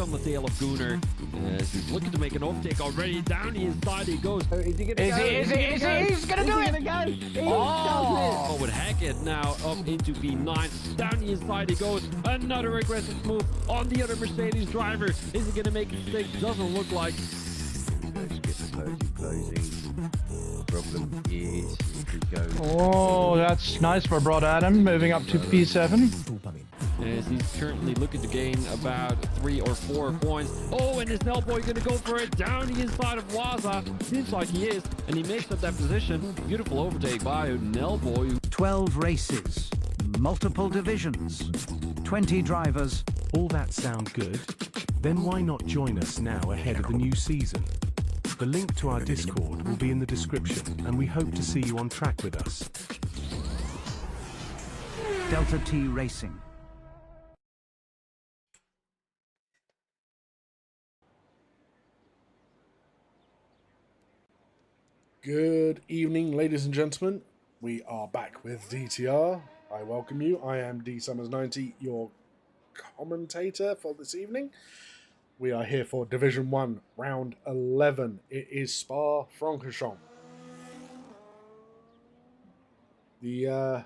back on the tail of Gunnar. He's looking to make an overtake already. Down the inside he goes. Is he gonna He's gonna do it! Oh, with Hackett now up into P9. Down the inside he goes. Another aggressive move on the other Mercedes driver. Is he gonna make a mistake? Doesn't look like. Closing. Problem is if he goes. Oh, that's nice for Broad Adam, moving up to P7. As he's currently looking to gain about 3 or 4 points. Oh, and is Nellboy going to go for it down the inside of Waza? Seems like he is, and he makes up that position. Beautiful overtake by Nellboy. 12 races, multiple divisions, 20 drivers. All that sound good? Then why not join us now ahead of the new season? The link to our Discord will be in the description, and we hope to see you on track with us. Delta T Racing. Good evening, ladies and gentlemen. We are back with DTR. I welcome you. I am DSummers90, your commentator for this evening. We are here for Division 1, Round 11. It is Spa-Francorchamps. The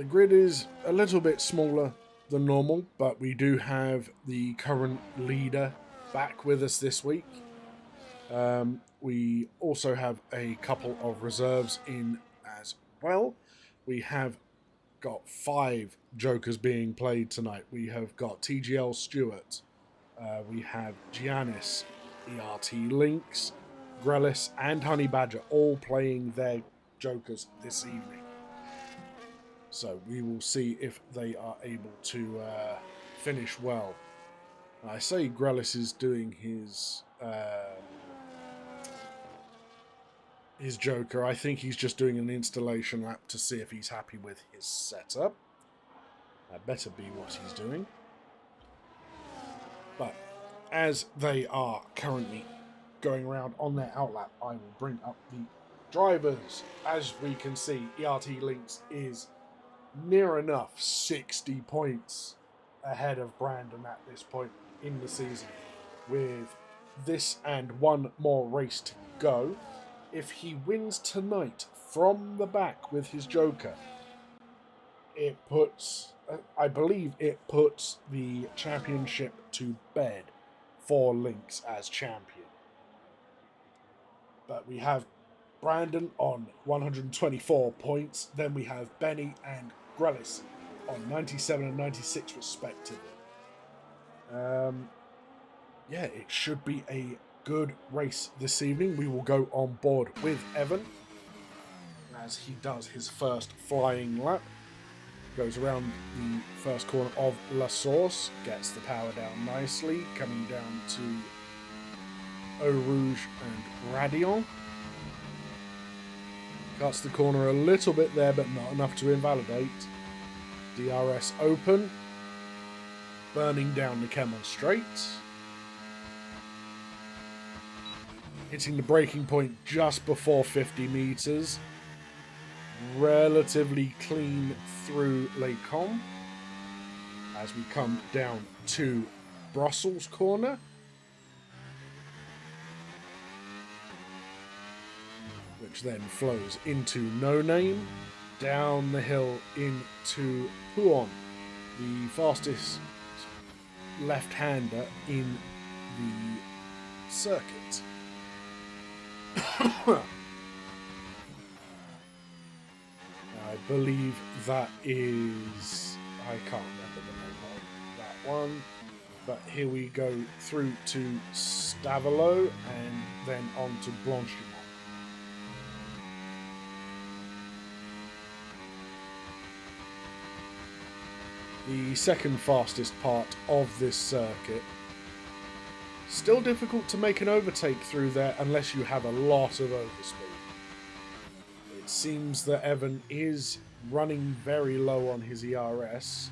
grid is a little bit smaller than normal, but we do have the current leader back with us this week. We also have a couple of reserves in as well. We have got 5 Jokers being played tonight. We have got TGL Stewart, we have Giannis, ERT Lynx, Grelis and Honey Badger all playing their Jokers this evening. So we will see if they are able to finish well. I say Grelis is doing his Joker. I think he's just doing an installation lap to see if he's happy with his setup. That better be what he's doing. But as they are currently going around on their outlap, I will bring up the drivers. As we can see, ERT Lynx is near enough 60 points ahead of Brandon at this point in the season, with this and one more race to go. If he wins tonight from the back with his Joker, it puts, I believe it puts the championship to bed for Lynx as champion. But we have Brandon on 124 points, then we have Benny and Grelis on 97 and 96 respectively. Yeah, it should be a good race this evening. We will go on board with Evan as he does his first flying lap. Goes around the first corner of La Source, gets the power down nicely, coming down to Eau Rouge and Radion. Cuts the corner a little bit there, but not enough to invalidate. DRS open, burning down the Kemmel Straight. Hitting the braking point just before 50 metres. Relatively clean through Les Combes as we come down to Brussels corner. Which then flows into No Name, down the hill into Huon, the fastest left-hander in the circuit. I believe that is... I can't remember the name of that one. But here we go through to Stavelot and then on to Blanchimont. The second fastest part of this circuit. Still difficult to make an overtake through there unless you have a lot of overspeed. It seems that Evan is running very low on his ERS.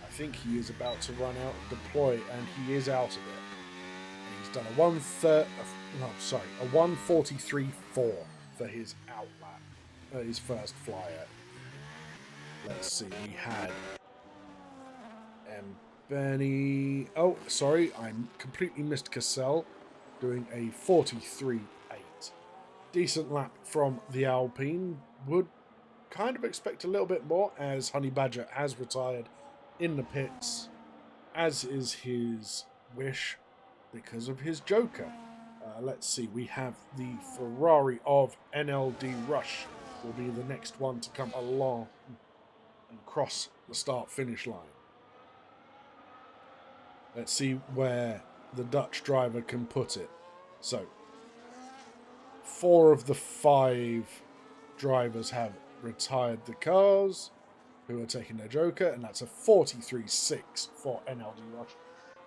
I think he is about to run out of deploy, and he is out of it. And he's done a 1:43.4 for his outlap, his first flyer. Let's see, we had Benny. Oh, sorry, I completely missed Cassell, doing a 43.8. Decent lap from the Alpine. Would kind of expect a little bit more, as Honey Badger has retired in the pits, as is his wish because of his Joker. Let's see, we have the Ferrari of NLD Rush will be the next one to come along and cross the start-finish line. Let's see where the Dutch driver can put it. So, 4 of the 5 drivers have retired the cars who are taking their Joker, and that's a 43.6 for NLD Rush.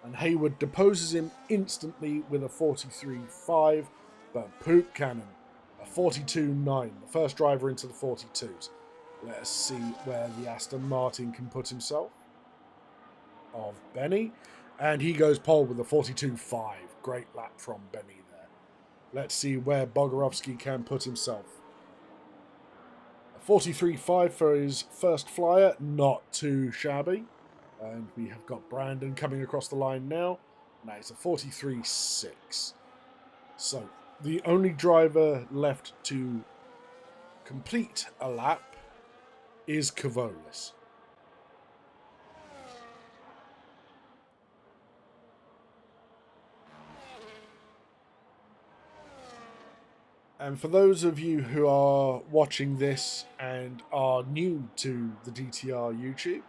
And Hayward deposes him instantly with a 43.5, but Poop Cannon, a 42.9, the first driver into the 42s. Let's see where the Aston Martin can put himself. Of Benny, and he goes pole with a 42.5. Great lap from Benny there. Let's see where Bogorovsky can put himself. A 43.5 for his first flyer, not too shabby. And we have got Brandon coming across the line now. Now it's a 43.6. So the only driver left to complete a lap is Kavolis. And for those of you who are watching this and are new to the DTR YouTube,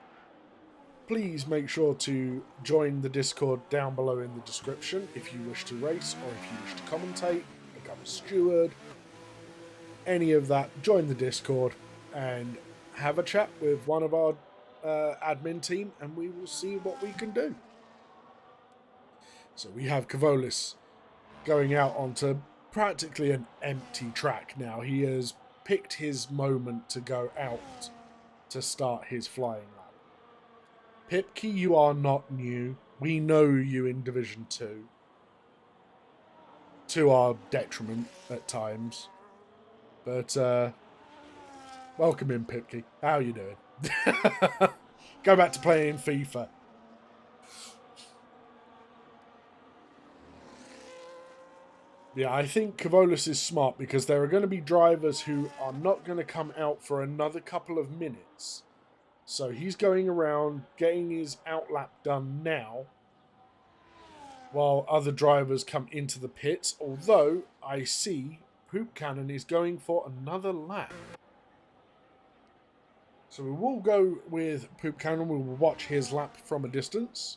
please make sure to join the Discord down below in the description if you wish to race or if you wish to commentate, become a steward, any of that. Join the Discord and have a chat with one of our admin team and we will see what we can do. So we have Kavolis going out onto practically an empty track now. He has picked his moment to go out to start his flying lap. Pipke, you are not new. We know you in Division 2. To our detriment at times. But, welcome in, Pipke. How you doing? Go back to playing FIFA. Yeah, I think Kavolis is smart because there are going to be drivers who are not going to come out for another couple of minutes. So he's going around getting his outlap done now while other drivers come into the pits. Although I see Poop Cannon is going for another lap. So we will go with Poop Cannon. We will watch his lap from a distance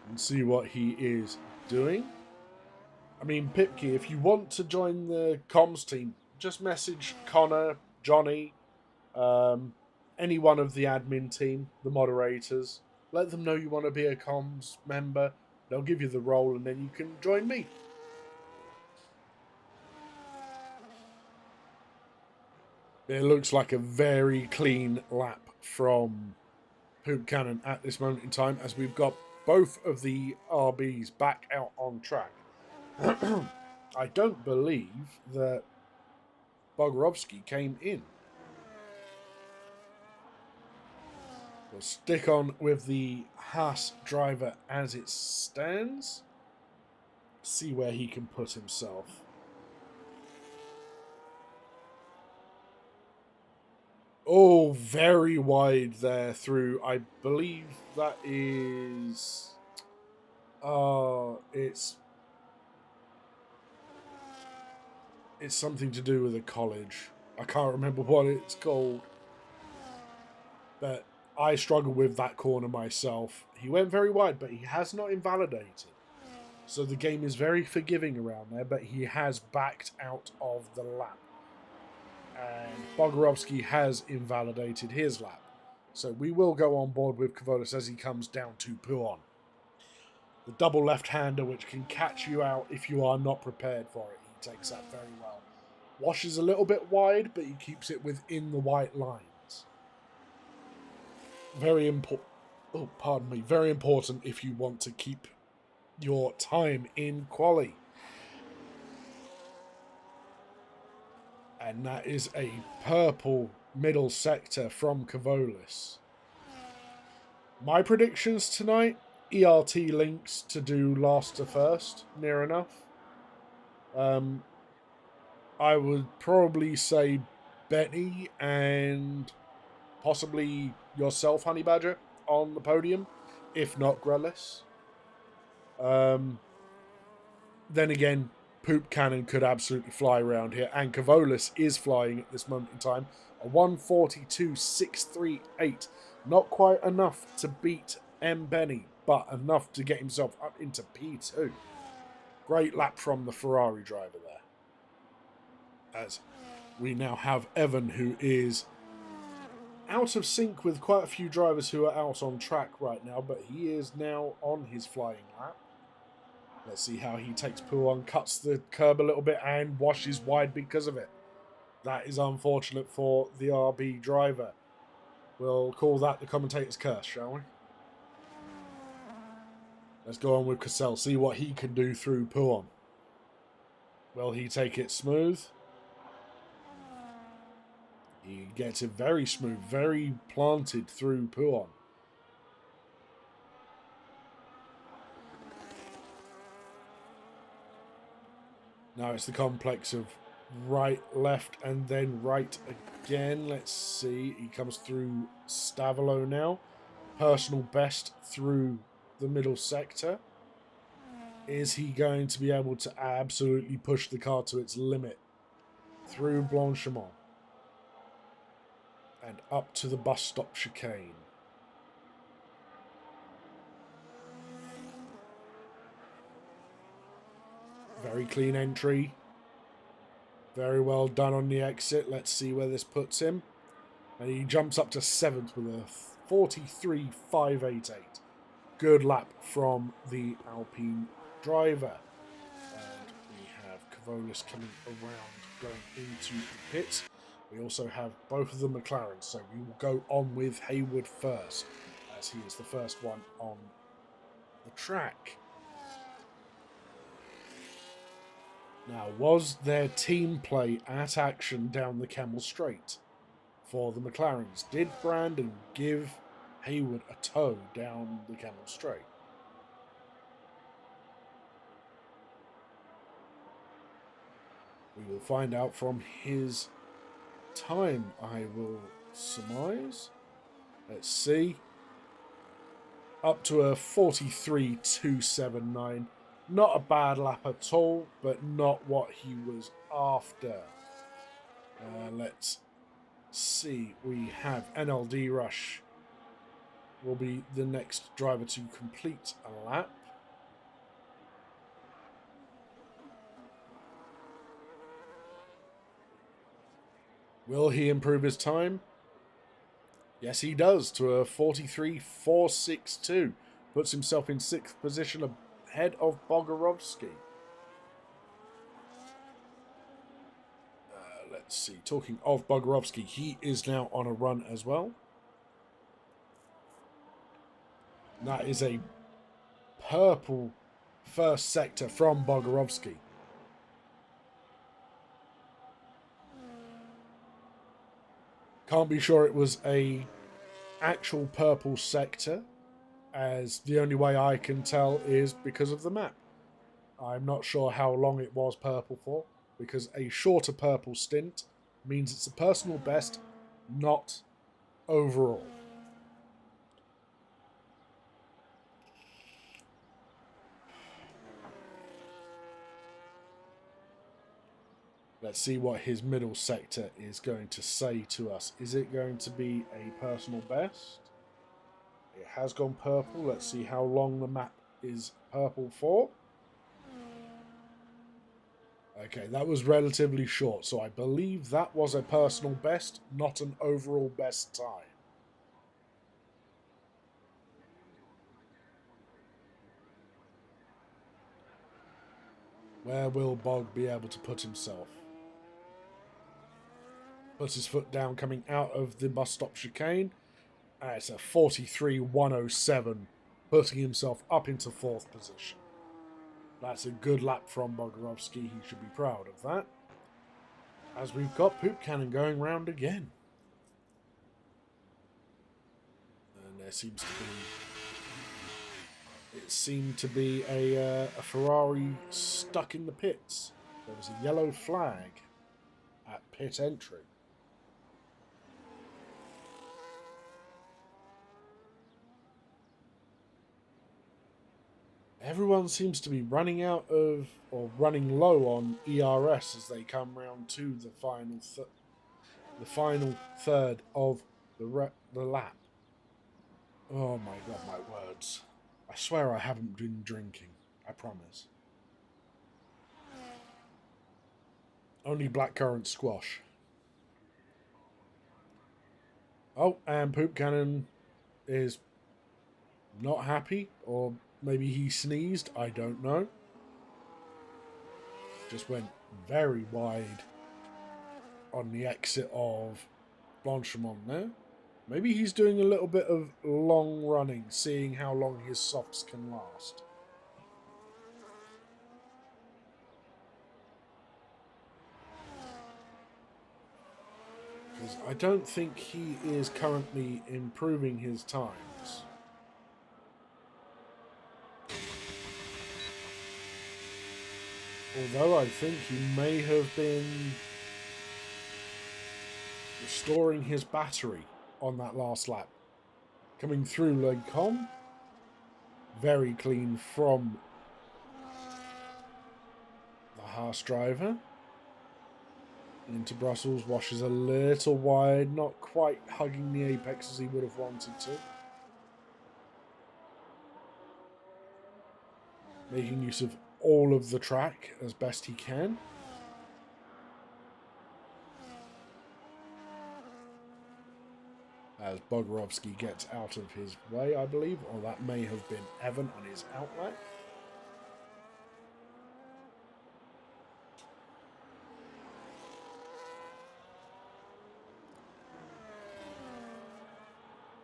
and see what he is doing. I mean, Pipke, if you want to join the comms team, just message Connor, Johnny, any one of the admin team, the moderators. Let them know you want to be a comms member. They'll give you the role and then you can join me. It looks like a very clean lap from Poop Cannon at this moment in time as we've got both of the RBs back out on track. I don't believe that Bogorovsky came in. We'll stick on with the Haas driver as it stands. See where he can put himself. Oh, very wide there through. I believe that is... It's something to do with a college. I can't remember what it's called. But I struggle with that corner myself. He went very wide, but he has not invalidated. So the game is very forgiving around there, but he has backed out of the lap. And Bogorovsky has invalidated his lap. So we will go on board with Kavolis as he comes down to Puon. The double left-hander, which can catch you out if you are not prepared for it. He takes that very well. Washes a little bit wide, but he keeps it within the white lines. Very important. Oh, pardon me. Very important if you want to keep your time in quali. And that is a purple middle sector from Kavolis. My predictions tonight, ERT links to do last to first, near enough. I would probably say Benny and possibly yourself, Honey Badger, on the podium, if not Grellis. Then again, Poop Cannon could absolutely fly around here, and Cavolis is flying at this moment in time. A 142.638. Not quite enough to beat M. Benny, but enough to get himself up into P2. Great lap from the Ferrari driver there. As we now have Evan, who is out of sync with quite a few drivers who are out on track right now, but he is now on his flying lap. Let's see how he takes Puon, cuts the curb a little bit and washes wide because of it. That is unfortunate for the RB driver. We'll call that the commentator's curse, shall we? Let's go on with Cassell, see what he can do through Puon. Will he take it smooth? He gets it very smooth, very planted through Puon. Now it's the complex of right, left, and then right again. Let's see. He comes through Stavolo now. Personal best through the middle sector. Is he going to be able to absolutely push the car to its limit? Through Blanchimont. And up to the bus stop chicane. Very clean entry. Very well done on the exit. Let's see where this puts him. And he jumps up to 7th with a 43.588. Good lap from the Alpine driver. And we have Cavolis coming around, going into the pits. We also have both of the McLarens, so we will go on with Hayward first, as he is the first one on the track. Now, was there team play at action down the Camel Straight for the McLarens? Did Brandon give Hayward a tow down the Camel Straight? We will find out from his time, I will surmise. Let's see. Up to a 43.279. Not a bad lap at all, but not what he was after. Let's see. We have NLD Rush. Will be the next driver to complete a lap. Will he improve his time? Yes, he does, to a 43.462. Puts himself in 6th position ahead of Bogorovsky. Let's see. Talking of Bogorovsky, he is now on a run as well. That is a purple first sector from Bogorovsky. Can't be sure it was a actual purple sector, as the only way I can tell is because of the map. I'm not sure how long it was purple for, because a shorter purple stint means it's a personal best, not overall. Let's see what his middle sector is going to say to us. Is it going to be a personal best? It has gone purple. Let's see how long the map is purple for. Okay, that was relatively short, so I believe that was a personal best, not an overall best time. Where will Bog be able to put himself? Puts his foot down coming out of the bus stop chicane. It's a 43.107, putting himself up into 4th position. That's a good lap from Bogorovsky. He should be proud of that. As we've got Poop Cannon going round again. And there seems to be It seemed to be a Ferrari stuck in the pits. There was a yellow flag at pit entry. Everyone seems to be running out of, or running low on ERS as they come round to the final third of the lap. Oh my god, my words. I swear I haven't been drinking. I promise. Only blackcurrant squash. Oh, and Poop Cannon is not happy, or maybe he sneezed, I don't know. Just went very wide on the exit of Blanchimont there. Maybe he's doing a little bit of long running, seeing how long his softs can last. Because I don't think he is currently improving his times. Although I think he may have been restoring his battery on that last lap. Coming through Legcom. Very clean from the Haas driver. Into Brussels, washes a little wide, not quite hugging the apex as he would have wanted to. Making use of all of the track as best he can. As Bogorovsky gets out of his way, I believe, or that may have been Evan on his outlet.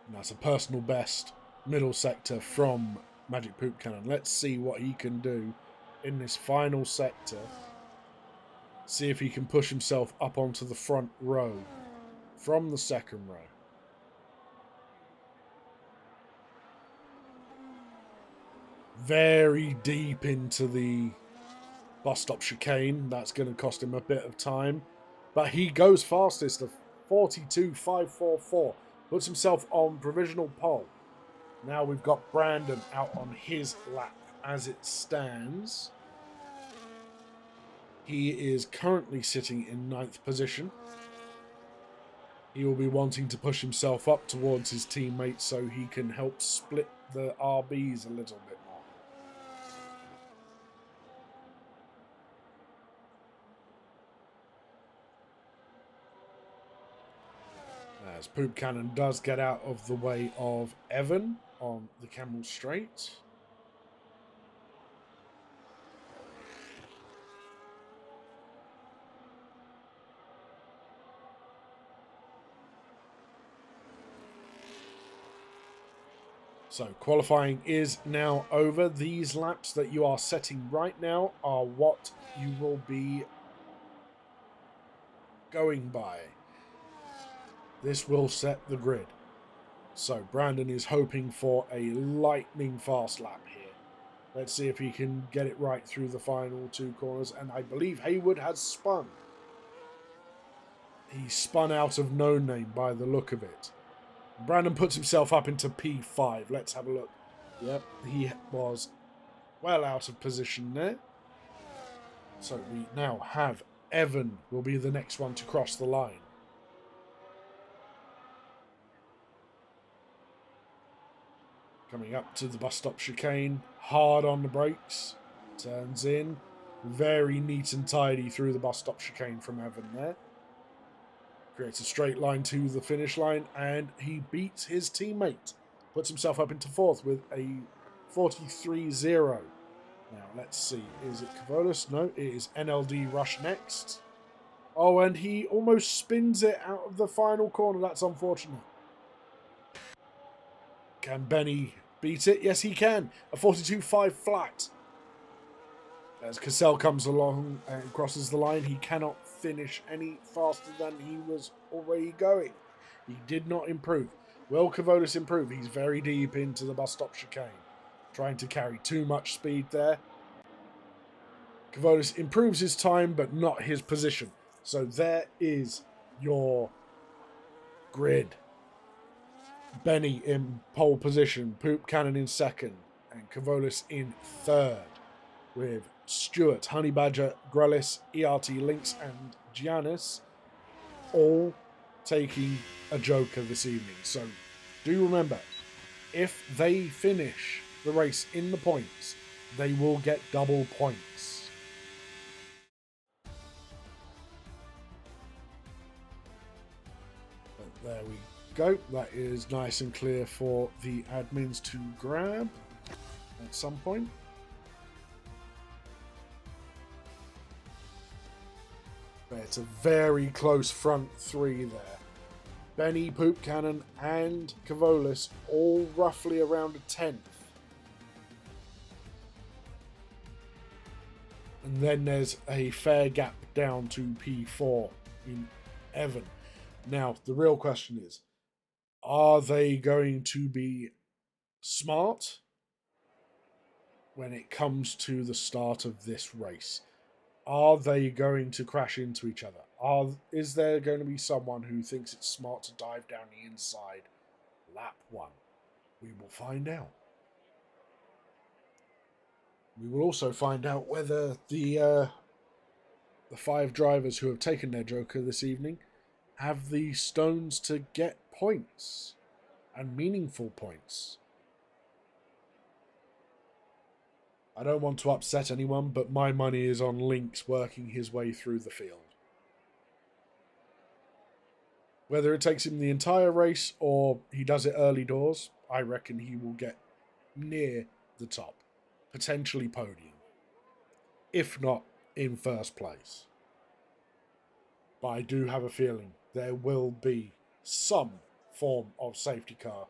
And that's a personal best middle sector from Magic Poop Cannon. Let's see what he can do in this final sector. See if he can push himself up onto the front row from the second row. Very deep into the bus stop chicane. That's going to cost him a bit of time. But he goes fastest of 42.544. Puts himself on provisional pole. Now we've got Brandon out on his lap as it stands. He is currently sitting in 9th position. He will be wanting to push himself up towards his teammates so he can help split the RBs a little bit more. As Poop Cannon does get out of the way of Evan on the Camel Straight. So qualifying is now over. These laps that you are setting right now are what you will be going by. This will set the grid. So Brandon is hoping for a lightning fast lap here. Let's see if he can get it right through the final 2 corners. And I believe Haywood has spun. He spun out of no name by the look of it. Brandon puts himself up into P5. Let's have a look. Yep, he was well out of position there. So we now have Evan will be the next one to cross the line. Coming up to the bus stop chicane, hard on the brakes, turns in, very neat and tidy through the bus stop chicane from Evan there. Creates a straight line to the finish line, and he beats his teammate. Puts himself up into 4th with a 43.0. Now, let's see, is it Cavolis? No, it is NLD Rush next. Oh, and he almost spins it out of the final corner. That's unfortunate. Can Benny beat it? Yes, he can. A 42.5 flat. As Cassell comes along and crosses the line, he cannot finish any faster than he was already going. He did not improve. Will Cavolis improve? He's very deep into the bus stop chicane. trying to carry too much speed there. Cavolis improves his time, but not his position. So there is your grid. Benny in pole position, Poop Cannon in second, and Cavolis in third, with Stewart, Honey Badger, Grellis, ERT Lynx, and Giannis all taking a joker this evening. So do remember, if they finish the race in the points, they will get double points. But there we go. That is nice and clear for the admins to grab at some point. But it's a very close front three there. Benny, Poop Cannon, and Cavolis all roughly around a tenth. And then there's a fair gap down to P4 in Evan. Now, the real question is, are they going to be smart when it comes to the start of this race? Are they going to crash into each other? Is there going to be someone who thinks it's smart to dive down the inside lap one? We will find out. We will also find out whether the 5 drivers who have taken their joker this evening have the stones to get points, and meaningful points. I don't want to upset anyone, but my money is on Lynx working his way through the field. Whether it takes him the entire race or he does it early doors, I reckon he will get near the top. Potentially podium. If not in first place. But I do have a feeling there will be some form of safety car.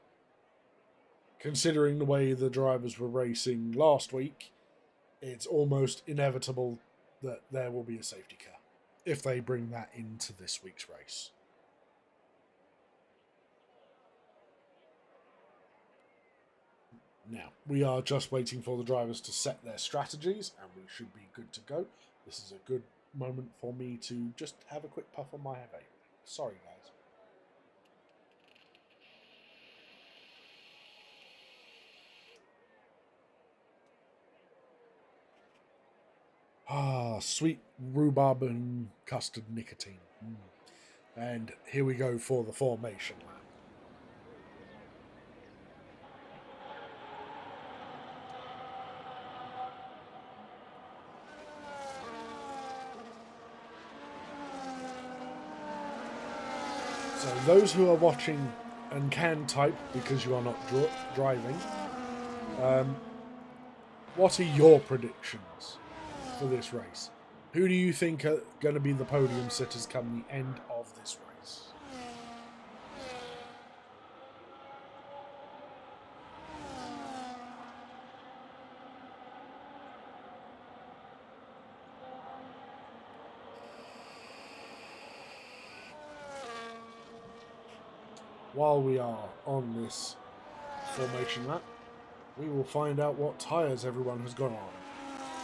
Considering the way the drivers were racing last week, it's almost inevitable that there will be a safety car if they bring that into this week's race. Now, we are just waiting for the drivers to set their strategies, and we should be good to go. This is a good moment for me to just have a quick puff on my vape. Sorry, guys. Ah, sweet rhubarb and custard nicotine. And here we go for the formation lap. So those who are watching and can type because you are not driving, what are your predictions for this race? Who do you think are going to be the podium sitters come the end of this race? While we are on this formation lap, we will find out what tyres everyone has gone on.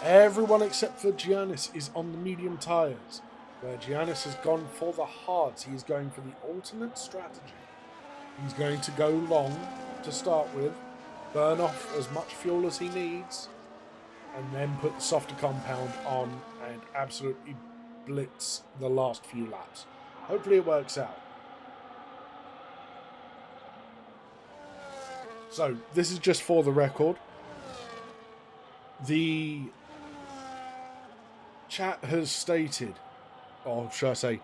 Everyone except for Giannis is on the medium tyres, where Giannis has gone for the hards. He is going for the alternate strategy. He's going to go long to start with, burn off as much fuel as he needs, and then put the softer compound on and absolutely blitz the last few laps. Hopefully it works out. So, this is just for the record. The chat has stated, or should I say,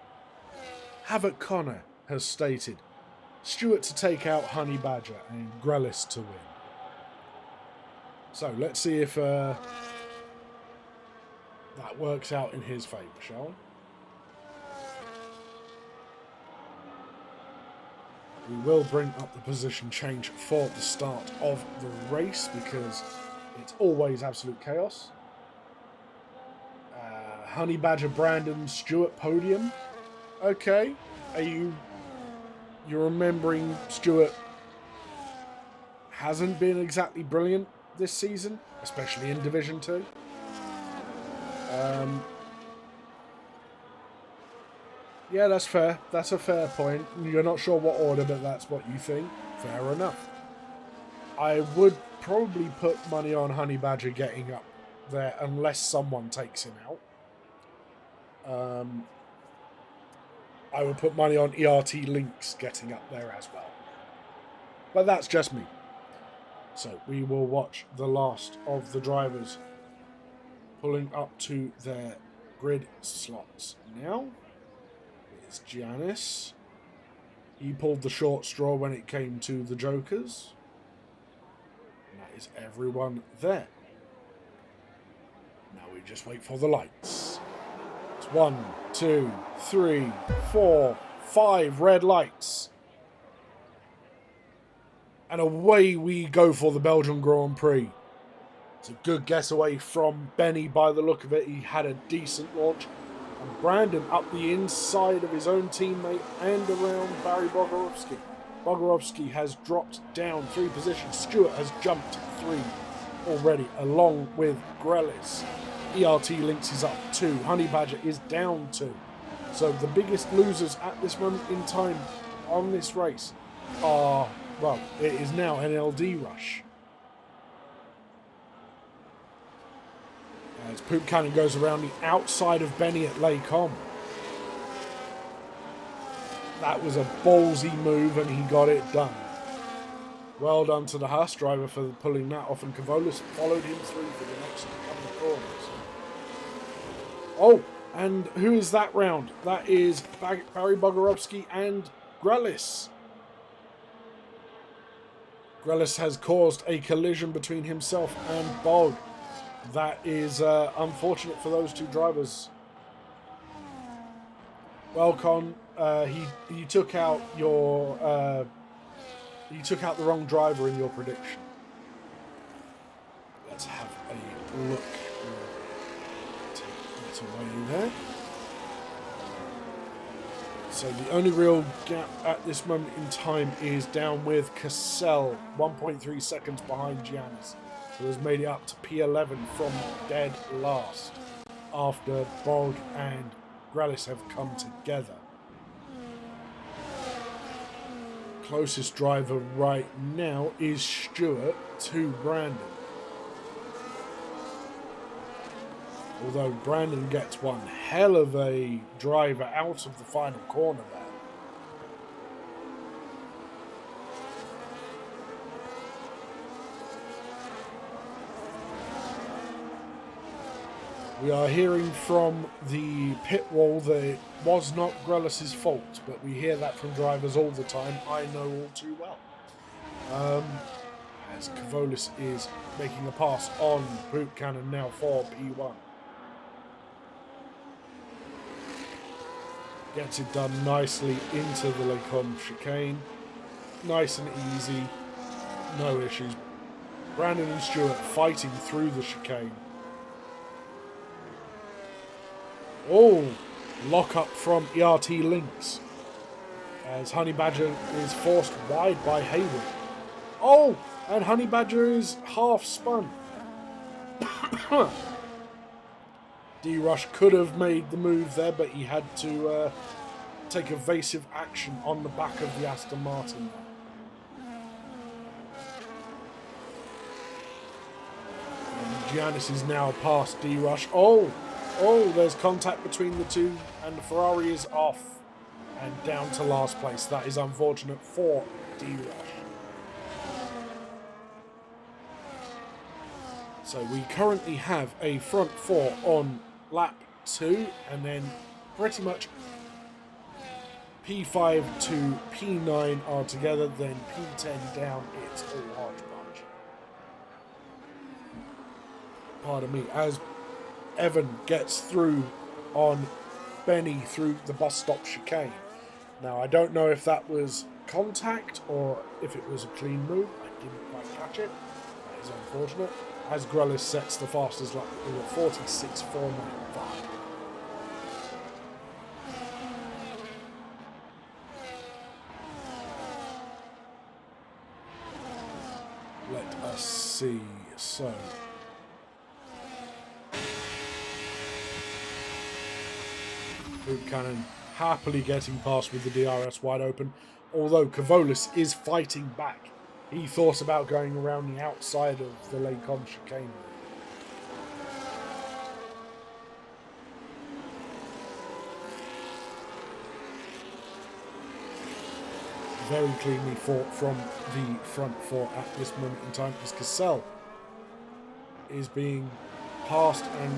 Havoc Connor has stated, Stewart to take out Honey Badger and Grellis to win. So, let's see if that works out in his favour, shall we? We will bring up the position change for the start of the race because it's always absolute chaos. Honey Badger, Brandon, Stewart, podium. Okay, you're remembering Stewart hasn't been exactly brilliant this season, especially in Division 2. Yeah, that's fair. That's a fair point. You're not sure what order, but that's what you think. Fair enough. I would probably put money on Honey Badger getting up there unless someone takes him out. I would put money on ERT Lynx getting up there as well. But that's just me. So we will watch the last of the drivers pulling up to their grid slots now. It's Giannis. He pulled the short straw when it came to the Jokers. And that is everyone there. Now we just wait for the lights. It's 1, 2, 3, 4, 5 red lights. And away we go for the Belgian Grand Prix. It's a good guess away from Benny by the look of it. He had a decent launch. And Brandon up the inside of his own teammate and around Barry Bogorovsky. Bogorovsky has dropped down 3 positions. Stewart has jumped 3 already, along with Grelis. ERT Lynx is up 2. Honey Badger is down 2. So the biggest losers at this moment in time on this race are, well, it is now NLD Rush. As Poop Cannon goes around the outside of Benny at Laycom. That was a ballsy move and he got it done. Well done to the Haas driver for pulling that off, and Kavolis followed him through for the next couple of corners. Oh, and who is that round? That is Barry Bogorovsky and Grelis. Grelis has caused a collision between himself and Bog. That is unfortunate for those 2 drivers. Well, Con, he took out your you took out the wrong driver in your prediction. Let's have a look. Take that away there. So the only real gap at this moment in time is down with Cassell, 1.3 seconds behind Giannis, who has made it up to P11 from dead last after Bog and Grelis have come together. Closest driver right now is Stewart to Brandon. Although Brandon gets one hell of a driver out of the final corner there. We are hearing from the pit wall that it was not Grelis' fault, but we hear that from drivers all the time. I know all too well. As Kavolis is making a pass on Poop Cannon now for P1. Gets it done nicely into the Lecom chicane. Nice and easy. No issues. Brandon and Stewart fighting through the chicane. Oh, lock up from ERT Lynx as Honey Badger is forced wide by Hayward. Oh, and Honey Badger is half spun. D-Rush could have made the move there, but he had to take evasive action on the back of the Aston Martin. And Giannis is now past D-Rush. Oh, there's contact between the two, and the Ferrari is off and down to last place. That is unfortunate for D-Rush. So we currently have a front 4 on lap 2, and then pretty much P5 to P9 are together, then P10 down, it's a large bunch. Pardon me, as Evan gets through on Benny through the bus stop chicane. Now, I don't know if that was contact or if it was a clean move. I didn't quite catch it. That is unfortunate. As Grelis sets the fastest lap with a 46.495. Let us see. So, Buchanan happily getting past with the DRS wide open, although Kavolis is fighting back. He thought about going around the outside of the Lacon chicane. Very cleanly fought from the front four at this moment in time, as Cassell is being passed and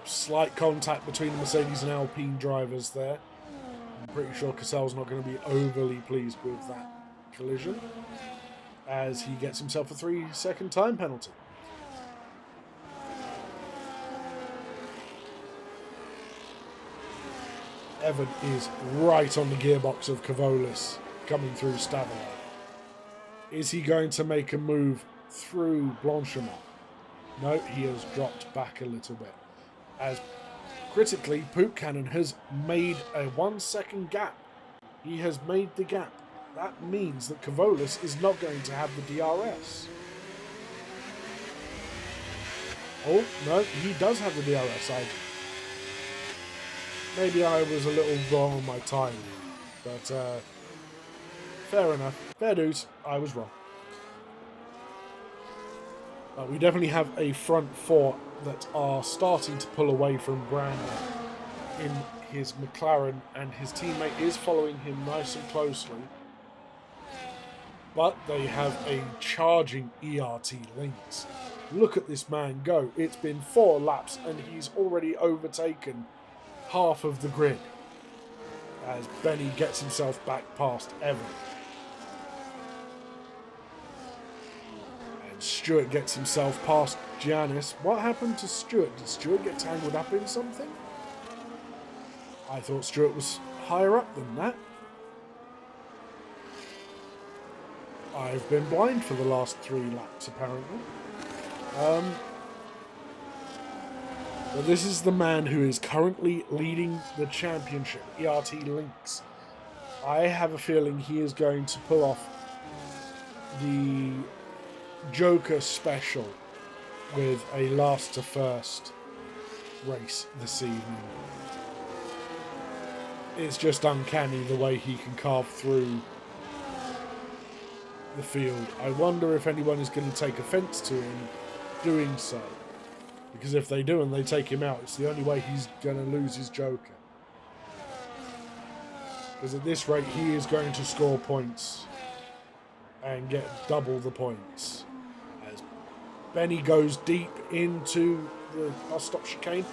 slight contact between the Mercedes and Alpine drivers there. I'm pretty sure Cassell's not going to be overly pleased with that collision, as he gets himself a 3-second time penalty. Evan is right on the gearbox of Kavolis coming through Stavolo. Is he going to make a move through Blanchimont? No, he has dropped back a little bit. As critically, Buchanan has made a 1-second gap. He has made the gap. That means that Kavolis is not going to have the DRS. Oh, no, he does have the DRS. Maybe I was a little wrong on my timing, but fair enough. Fair dues, I was wrong. We definitely have a front four that are starting to pull away from Brandon in his McLaren, and his teammate is following him nice and closely. But they have a charging ERT Lynx. Look at this man go. It's been 4 laps and he's already overtaken half of the grid as Benny gets himself back past Evan. And Stewart gets himself past Giannis. What happened to Stewart? Did Stewart get tangled up in something? I thought Stewart was higher up than that. I've been blind for the last 3 laps, apparently. But this is the man who is currently leading the championship, ERT Lynx. I have a feeling he is going to pull off the Joker special with a last to first race this evening. It's just uncanny the way he can carve through the field. I wonder if anyone is going to take offence to him doing so. Because if they do and they take him out, it's the only way he's going to lose his Joker. Because at this rate, he is going to score points and get double the points. As Benny goes deep into the bus stop chicane.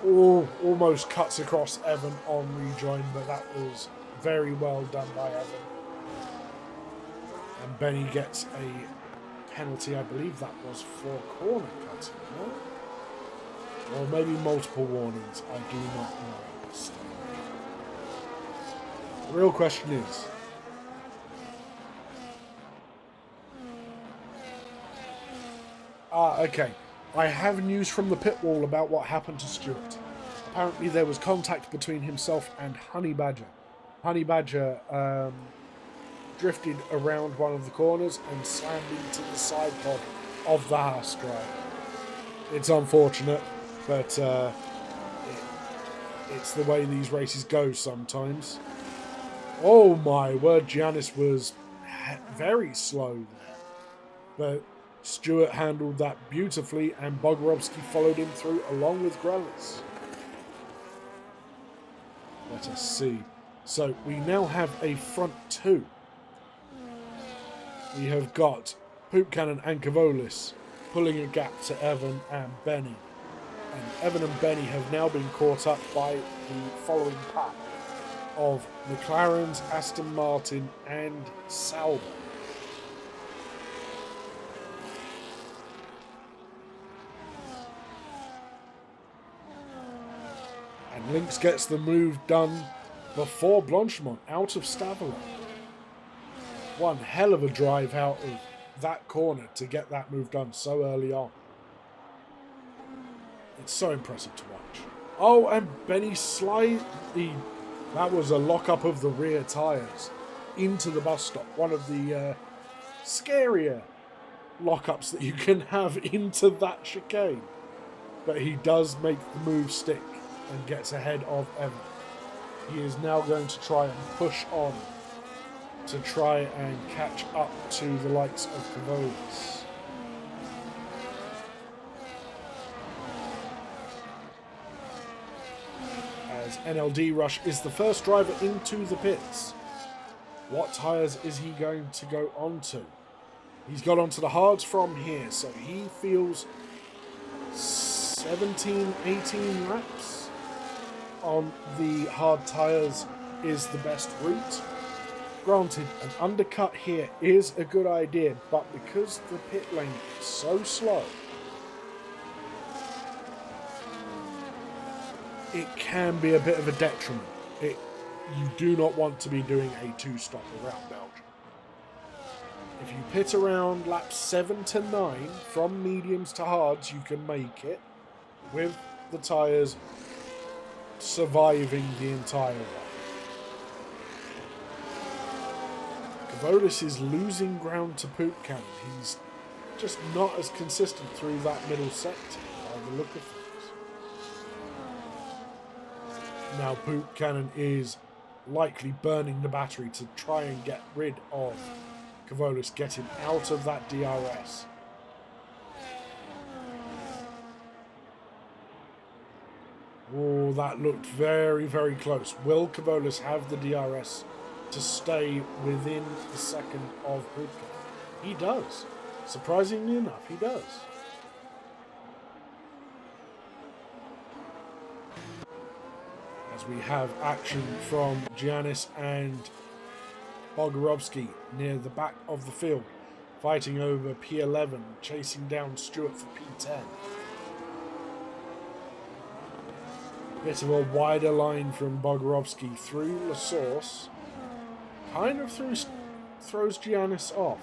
Oh, almost cuts across Evan on rejoin, but that was very well done by Evan. And Benny gets a penalty, I believe that was for corner cutting, no? Or maybe multiple warnings, I do not know. The real question is, okay, I have news from the pit wall about what happened to Stewart. Apparently there was contact between himself and Honey Badger. Honey Badger drifted around one of the corners and slammed into the side pod of the Haas driver. It's unfortunate, but it's the way these races go sometimes. Oh my word, Giannis was very slow there. But Stewart handled that beautifully, and Bogorovsky followed him through along with Grelis. Let us see. So we now have a front 2. We have got Buchanan and Kavolis pulling a gap to Evan and Benny. And Evan and Benny have now been caught up by the following pack of McLarens, Aston Martin and Sauber. And Lynx gets the move done before Blanchimont out of Stavolo. One hell of a drive out of that corner to get that move done so early on. It's so impressive to watch. Oh, and Benny slightly... That was a lock-up of the rear tyres. into the bus stop. One of the scarier lockups that you can have into that chicane. But he does make the move stick and gets ahead of Evan. He is now going to try and push on to try and catch up to the likes of Cavolis. As NLD Rush is the first driver into the pits. What tyres is he going to go onto? He's got onto the hards from here, so he feels 17, 18 laps on the hard tyres is the best route. Granted, an undercut here is a good idea, but because the pit lane is so slow, it can be a bit of a detriment. You do not want to be doing a two-stop around Belgium. If you pit around laps 7 to 9, from mediums to hards, you can make it with the tyres surviving the entire run. Cavolis is losing ground to Poop Cannon. He's just not as consistent through that middle sector by the look of things. Now Poop Cannon is likely burning the battery to try and get rid of Cavolis, get him out of that DRS. Oh, that looked very, very close. Will Cavolis have the DRS to stay within the second of Poop Cannon? He does. Surprisingly enough, he does. As we have action from Giannis and Bogorovsky near the back of the field, fighting over P11, chasing down Stewart for P10. Bit of a wider line from Bogorovsky through La Source, kind of throws Giannis off.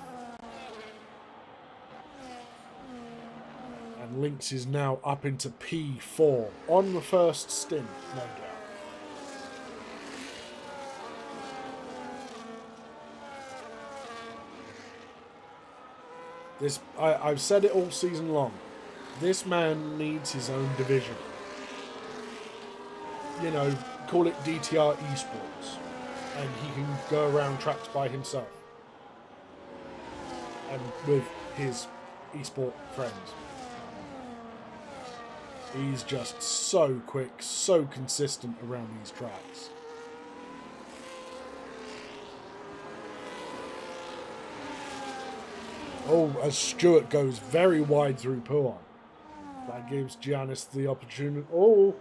And Lynx is now up into P4 on the first stint, no doubt. I've said it all season long. This man needs his own division. You know, call it DTR Esports. And he can go around tracks by himself. And with his esport friends. He's just so quick, so consistent around these tracks. Oh, as Stewart goes very wide through Puan. That gives Giannis the opportunity. Oh,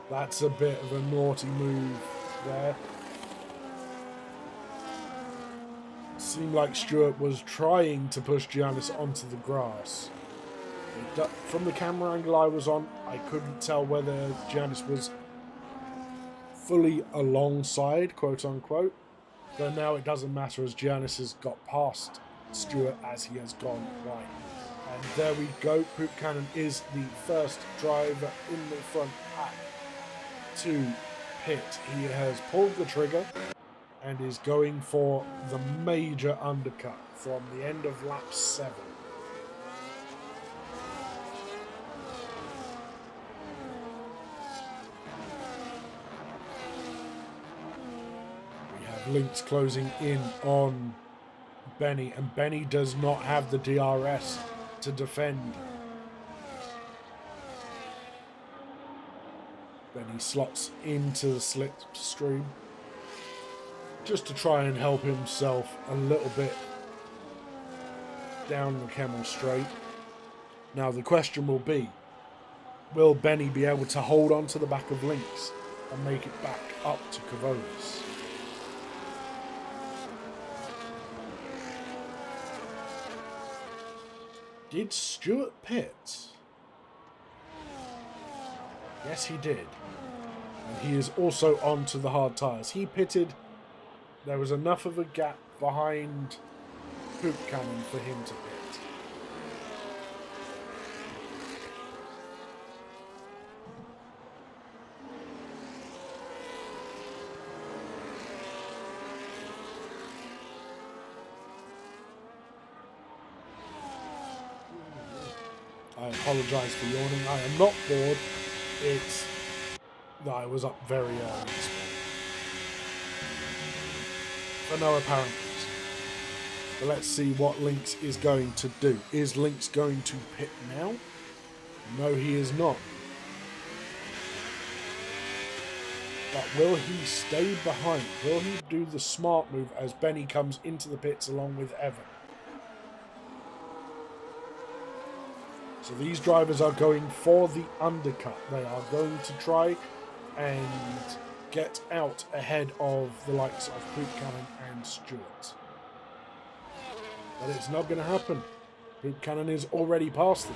that's a bit of a naughty move there. Seemed like Stewart was trying to push Giannis onto the grass. From the camera angle I was on, I couldn't tell whether Giannis was fully alongside, quote unquote. But now it doesn't matter as Giannis has got past Stewart as he has gone wide. And there we go. Poop Cannon is the first driver in the front pack to pit. He has pulled the trigger and is going for the major undercut from the end of lap 7. We have Lynx closing in on Benny, and Benny does not have the DRS to defend. Benny slots into the slipstream just to try and help himself a little bit down the Camel Straight. Now the question will be, will Benny be able to hold on to the back of Lynx and make it back up to Cavolis? Did Stewart pit? Yes, he did. And he is also onto the hard tyres. He pitted. There was enough of a gap behind Poop Cannon for him to pit. apologise for yawning. I am not bored. It's that I was up very early this morning. For no apparent reason. But let's see what Lynx is going to do. Is Lynx going to pit now? No, he is not. But will he stay behind? Will he do the smart move as Benny comes into the pits along with Evan? So these drivers are going for the undercut. They are going to try and get out ahead of the likes of Poop Cannon and Stewart. But it's not going to happen. Poop Cannon is already past them.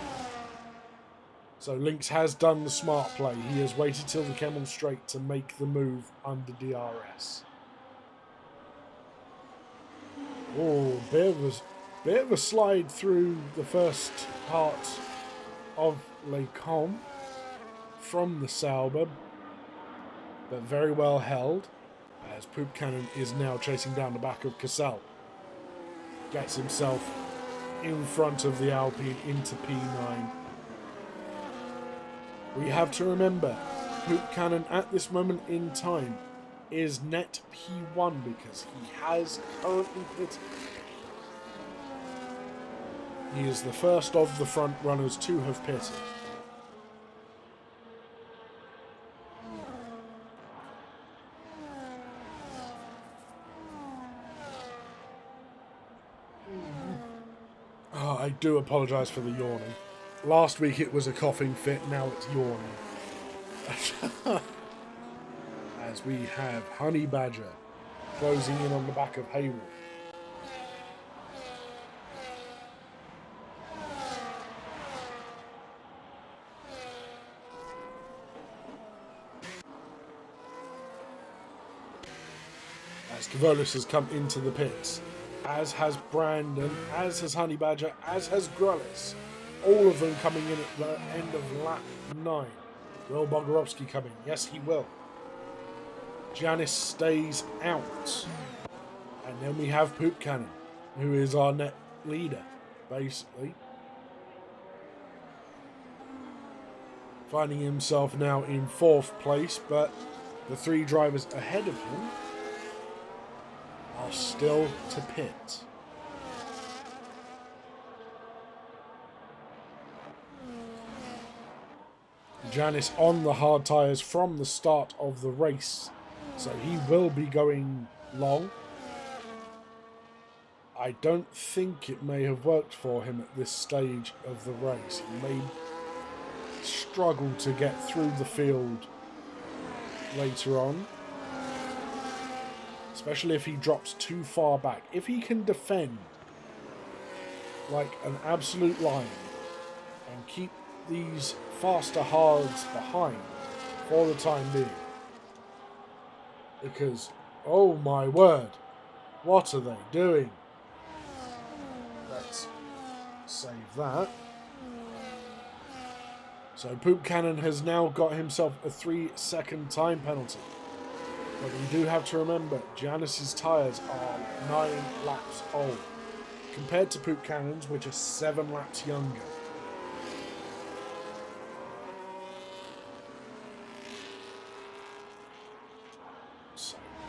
So Lynx has done the smart play. He has waited till the Kemmel straight to make the move under DRS. Oh, bit of a slide through the first part of Les Combes from the Sauber, but very well held as Poop Cannon is now chasing down the back of Cassel. Gets himself in front of the Alpine into P9. We have to remember, Poop Cannon at this moment in time is net P1 because he has currently pitted. He is the first of the front runners to have pitted. Oh, I do apologise for the yawning. Last week it was a coughing fit, now it's yawning. As we have Honey Badger closing in on the back of Hayward. As Cavolis has come into the pits, as has Brandon, as has Honey Badger, as has Grullis. All of them coming in at the end of lap 9. Will Bogorovsky come in? Yes, he will. Janice stays out. And then we have Poop Cannon, who is our net leader, basically. Finding himself now in 4th place, but the 3 drivers ahead of him are still to pit. Janice on the hard tyres from the start of the race, so he will be going long. I don't think it may have worked for him at this stage of the race. He may struggle to get through the field later on, especially if he drops too far back. If he can defend like an absolute lion and keep these faster hards behind for the time being, because oh my word, what are they doing? Let's save that. So Poop Cannon has now got himself a 3-second time penalty, but we do have to remember Janice's tyres are 9 laps old compared to Poop Cannon's, which are 7 laps younger.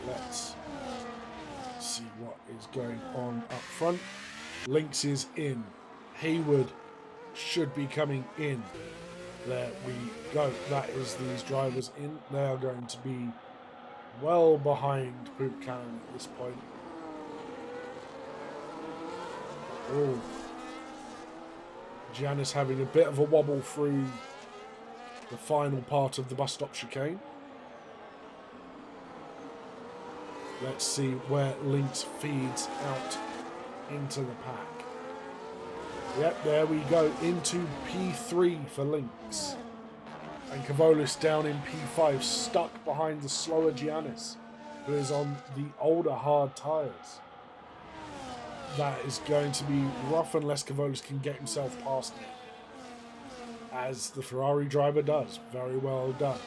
Let's see what is going on up front. Lynx is in. Hayward should be coming in. There we go. That is these drivers in. They are going to be well behind Poop Cannon at this point. Oh. Janice having a bit of a wobble through the final part of the bus stop chicane. Let's see where Lynx feeds out into the pack. Yep, there we go, into P3 for Lynx. And Cavolis down in P5, stuck behind the slower Giannis, who is on the older hard tyres. That is going to be rough unless Cavolis can get himself past it, as the Ferrari driver does. Very well done.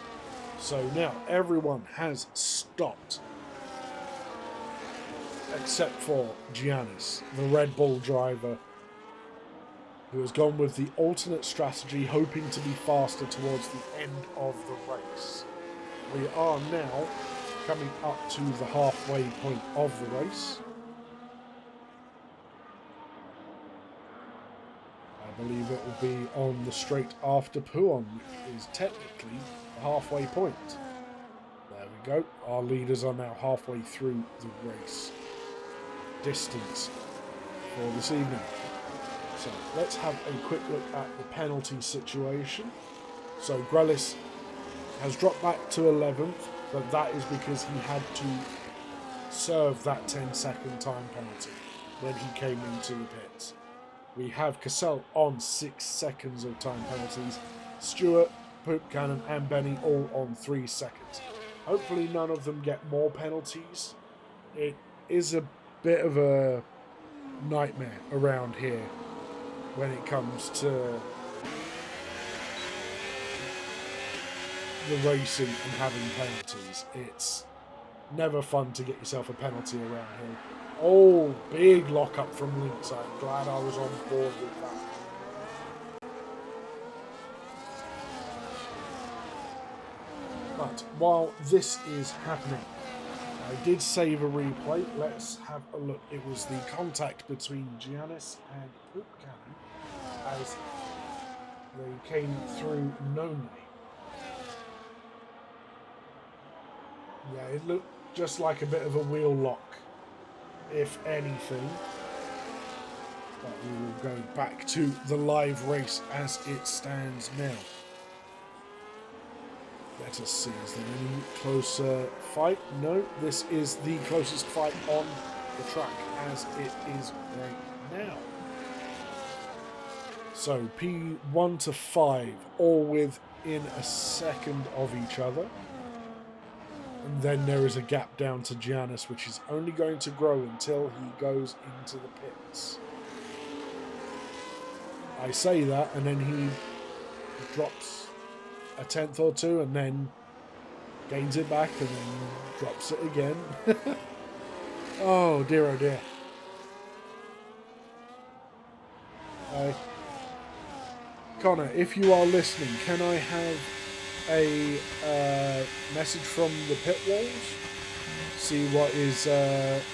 So now everyone has stopped, except for Giannis, the Red Bull driver, who has gone with the alternate strategy, hoping to be faster towards the end of the race. We are now coming up to the halfway point of the race. I believe it will be on the straight after Puon, which is technically the halfway point. There we go. Our leaders are now halfway through the race distance for this evening. So let's have a quick look at the penalty situation. So Grelis has dropped back to 11th, but that is because he had to serve that 10-second time penalty when he came into the pits. We have Cassell on 6 seconds of time penalties. Stewart, Poop Cannon and Benny all on 3 seconds. Hopefully none of them get more penalties. It is a bit of a nightmare around here when it comes to the racing and having penalties. It's never fun to get yourself a penalty around here. Oh, big lock up from Lynx. I'm glad I was on board with that. But while this is happening, I did save a replay. Let's have a look. It was the contact between Giannis and Poop Cannon as they came through Nome. Yeah, it looked just like a bit of a wheel lock, if anything. But we will go back to the live race as it stands now. Let us see, is there any closer fight? No, this is the closest fight on the track as it is right now. So P1 to 5, all within a second of each other. And then there is a gap down to Giannis, which is only going to grow until he goes into the pits. I say that, and then he drops a tenth or two, and then gains it back, and then drops it again. Oh dear, oh dear. Connor, if you are listening, can I have a message from the pit walls? See what is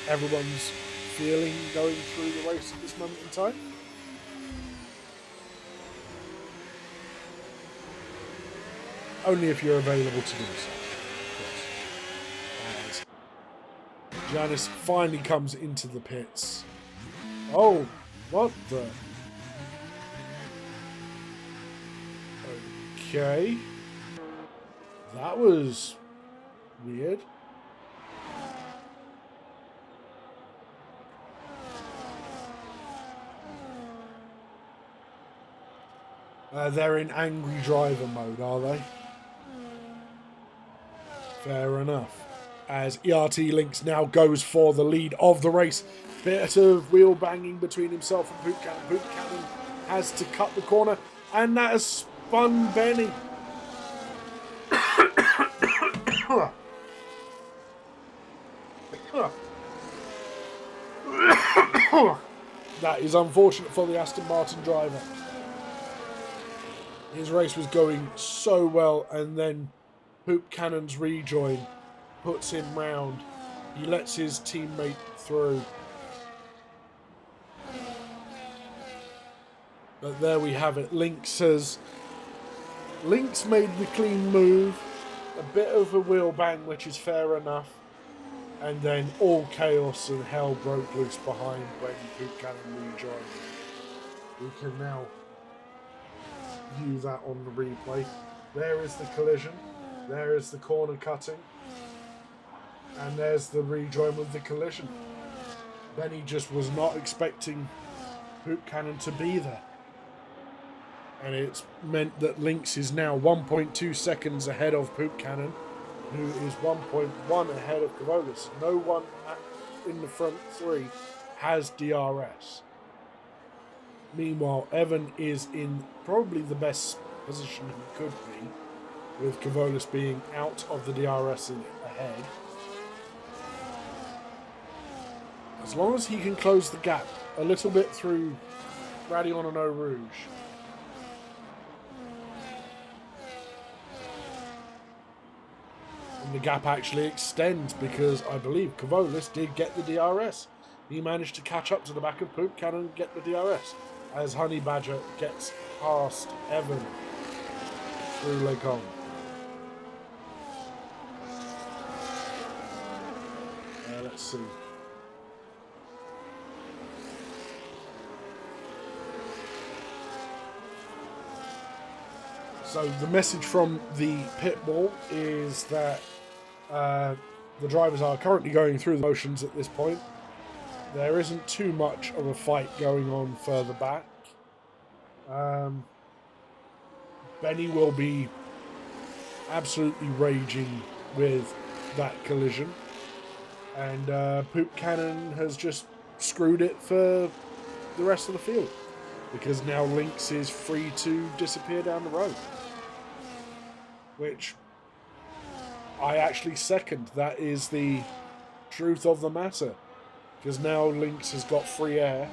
everyone's feeling going through the race at this moment in time? Only if you're available to do so, of course. As Giannis finally comes into the pits. Oh, what the? Okay. That was weird. They're in angry driver mode, are they? Fair enough. As ERT Lynx now goes for the lead of the race. Bit of wheel banging between himself and Poop Cannon. Poop Cannon has to cut the corner, and that has spun Benny. That is unfortunate for the Aston Martin driver. His race was going so well, and then Poop Cannon's rejoin puts him round. He lets his teammate through. But there we have it. Lynx made the clean move. A bit of a wheel bang, which is fair enough. And then all chaos and hell broke loose behind when Poop Cannon rejoined. We can now view that on the replay. There is the collision. There is the corner cutting. And there's the rejoin with the collision. Then he just was not expecting Poop Cannon to be there. And it's meant that Lynx is now 1.2 seconds ahead of Poop Cannon, who is 1.1 ahead of Cavolis. No one in the front three has DRS. Meanwhile, Evan is in probably the best position he could be, with Cavolis being out of the DRS ahead. As long as he can close the gap a little bit through Radion and Eau Rouge. And the gap actually extends because I believe Kavolis did get the DRS. He managed to catch up to the back of Poop Cannon and get the DRS as Honey Badger gets past Evan through Lake On. Let's see. So the message from the pit wall is that the drivers are currently going through the motions at this point. There isn't too much of a fight going on further back. Benny will be absolutely raging with that collision. And Poop Cannon has just screwed it for the rest of the field. Because now Lynx is free to disappear down the road. Which I actually second. That is the truth of the matter. Because now Lynx has got free air.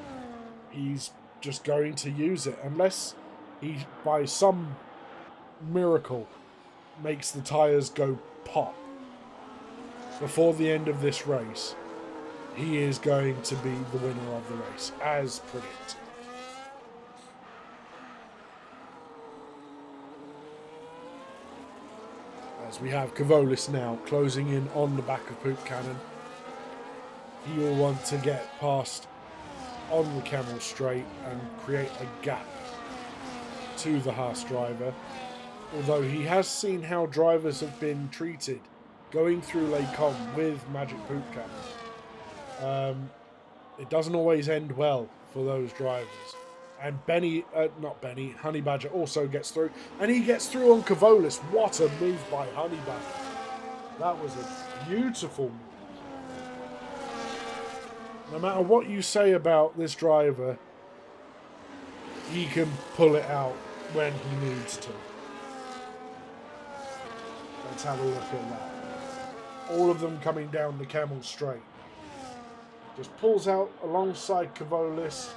He's just going to use it. Unless he, by some miracle, makes the tyres go pop before the end of this race, he is going to be the winner of the race, as predicted. As we have Kavolis now closing in on the back of Poop Cannon. He will want to get past on the Camel Straight and create a gap to the Haas driver. Although he has seen how drivers have been treated going through Lake Com with Magic Poop Cannon. It doesn't always end well for those drivers. And Honey Badger also gets through. And he gets through on Kavolis. What a move by Honey Badger. That was a beautiful move. No matter what you say about this driver, he can pull it out when he needs to. Let's have a look at that. All of them coming down the Camel Straight. Just pulls out alongside Kavolis,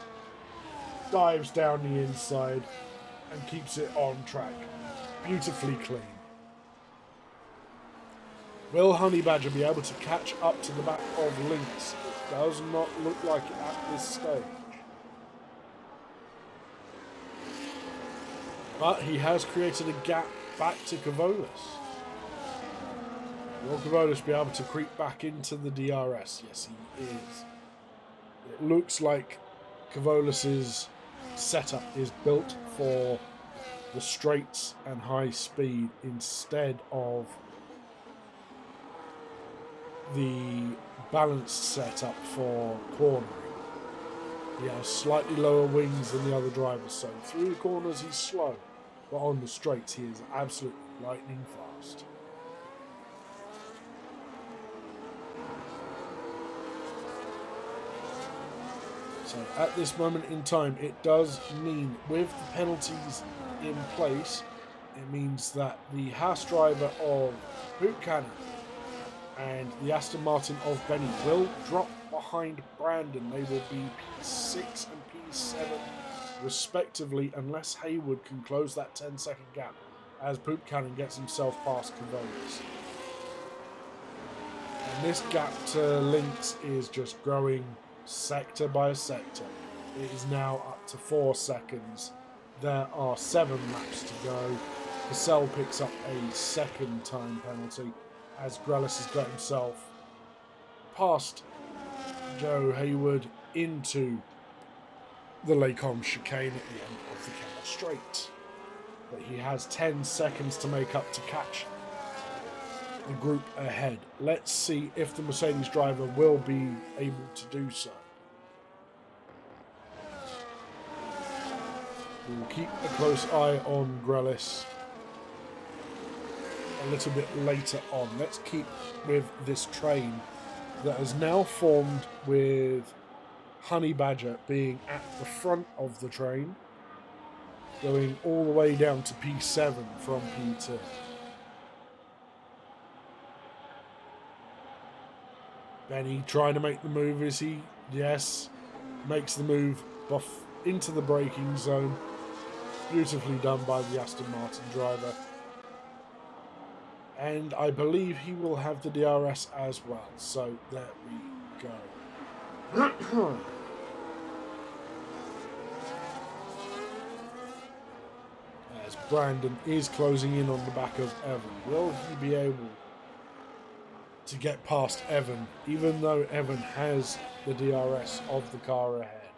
dives down the inside, and keeps it on track. Beautifully clean. Will Honey Badger be able to catch up to the back of Lynx? It does not look like it at this stage. But he has created a gap back to Kavolis. Will Kavolis be able to creep back into the DRS? Yes, he is. It looks like Kavolis' setup is built for the straights and high speed instead of the balanced setup for cornering. He has slightly lower wings than the other drivers, so through the corners he's slow, but on the straights he is absolutely lightning fast. So at this moment in time, it does mean, with the penalties in place, it means that the Haas driver of Poop Cannon and the Aston Martin of Benny will drop behind Brandon. They will be P6 and P7 respectively, unless Haywood can close that 10-second gap as Poop Cannon gets himself past Kavolis. And this gap to Lynx is just growing sector by sector. It is now up to 4 seconds. There are 7 laps to go. Cassell picks up a second time penalty as Grellis has got himself past Joe Haywood into the Lacombe chicane at the end of the Camel Straight. But he has 10 seconds to make up to catch the group ahead. Let's see if the Mercedes driver will be able to do so. We'll keep a close eye on Grellis a little bit later on. Let's keep with this train that has now formed with Honey Badger being at the front of the train, going all the way down to P7 from P2. Benny trying to make the move, is he? Yes, makes the move into the braking zone. Beautifully done by the Aston Martin driver. And I believe he will have the DRS as well. So there we go. As Brandon is closing in on the back of Evan. Will he be able to get past Evan, even though Evan has the DRS of the car ahead?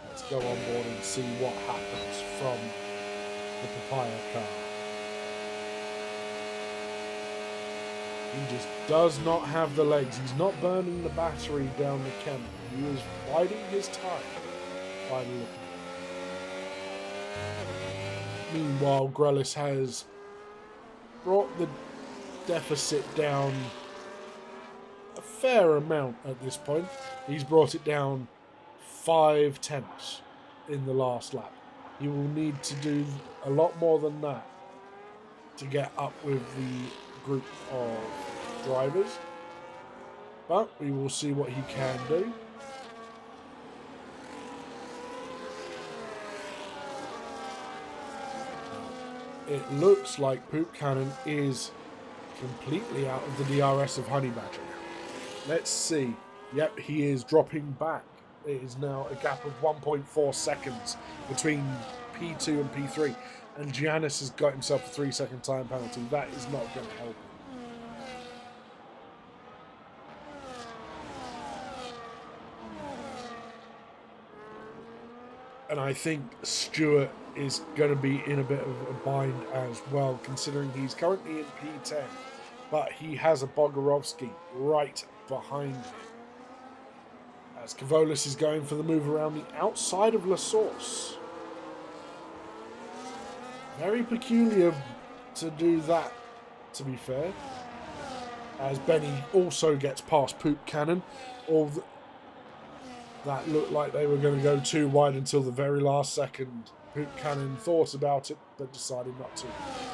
Let's go on board and see what happens from the Papaya car. He just does not have the legs. He's not burning the battery down the cannon. He is biding his time by the look of it. Meanwhile, Grelis has brought the deficit down a fair amount at this point. He's brought it down 5/10 in the last lap. He will need to do a lot more than that to get up with the group of drivers, but we will see what he can do. It looks like Poop Cannon is completely out of the DRS of Honey Badger. Let's see. Yep, he is dropping back. It is now a gap of 1.4 seconds between P2 and P3. And Giannis has got himself a 3-second time penalty. That is not going to help him. And I think Stewart is going to be in a bit of a bind as well, considering he's currently in P10. But he has a Bogorovsky right behind him. As Kavolis is going for the move around the outside of La Source. Very peculiar to do that, to be fair. As Benny also gets past Poop Cannon. That looked like they were going to go too wide until the very last second. Poop Cannon thought about it, but decided not to.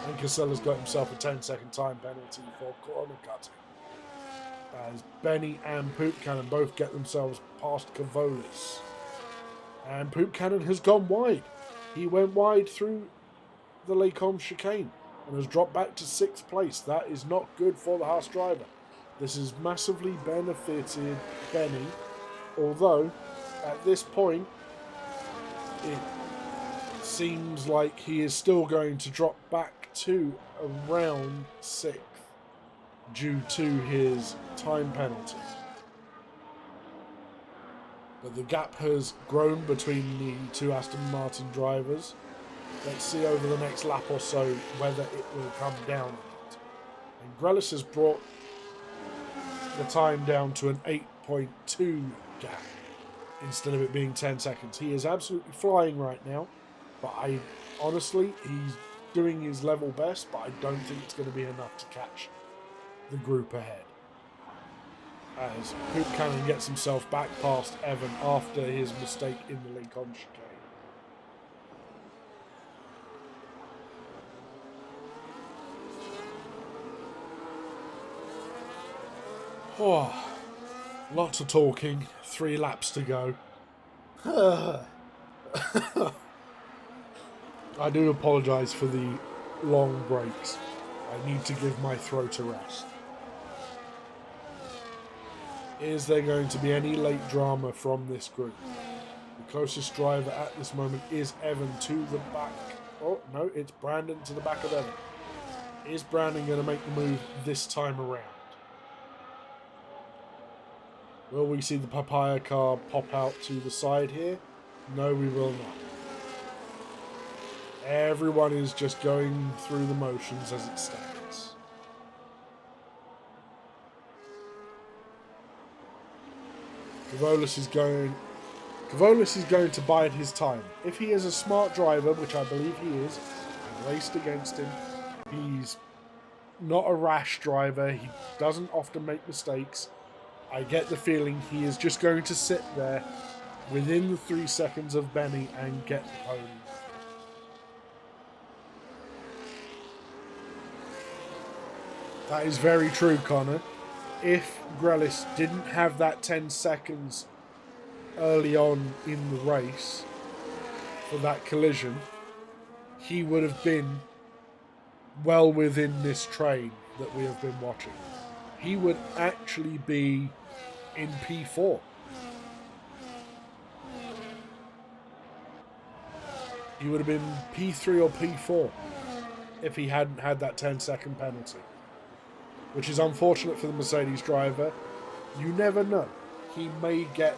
And Casella's got himself a 10-second time penalty for corner cutting. As Benny and Poop Cannon both get themselves past Kavolis. And Poop Cannon has gone wide. He went wide through the Lacombe chicane and has dropped back to 6th place. That is not good for the Haas driver. This has massively benefited Benny, although at this point it seems like he is still going to drop back to around 6th due to his time penalty. But the gap has grown between the two Aston Martin drivers. Let's see over the next lap or so whether it will come down or not. And Grelis has brought the time down to an 8.2 gap instead of it being 10 seconds. He is absolutely flying right now, but honestly, he's doing his level best, but I don't think it's going to be enough to catch the group ahead. As Poop Cannon gets himself back past Evan after his mistake in the Lincoln chicane. Oh, lots of talking, 3 laps to go. I do apologise for the long breaks. I need to give my throat a rest. Is there going to be any late drama from this group? The closest driver at this moment is Evan to the back. Oh, no, it's Brandon to the back of Evan. Is Brandon going to make the move this time around? Will we see the Papaya car pop out to the side here? No, we will not. Everyone is just going through the motions as it stands. Kavolis is going to bide his time. If he is a smart driver, which I believe he is, I've raced against him. He's not a rash driver. He doesn't often make mistakes. I get the feeling he is just going to sit there within the 3 seconds of Benny and get the podium. That is very true, Connor. If Grelis didn't have that 10 seconds early on in the race, for that collision, he would have been well within this train that we have been watching. He would actually be in P4. He would have been P3 or P4 if he hadn't had that 10-second penalty. Which is unfortunate for the Mercedes driver. You never know. He may get...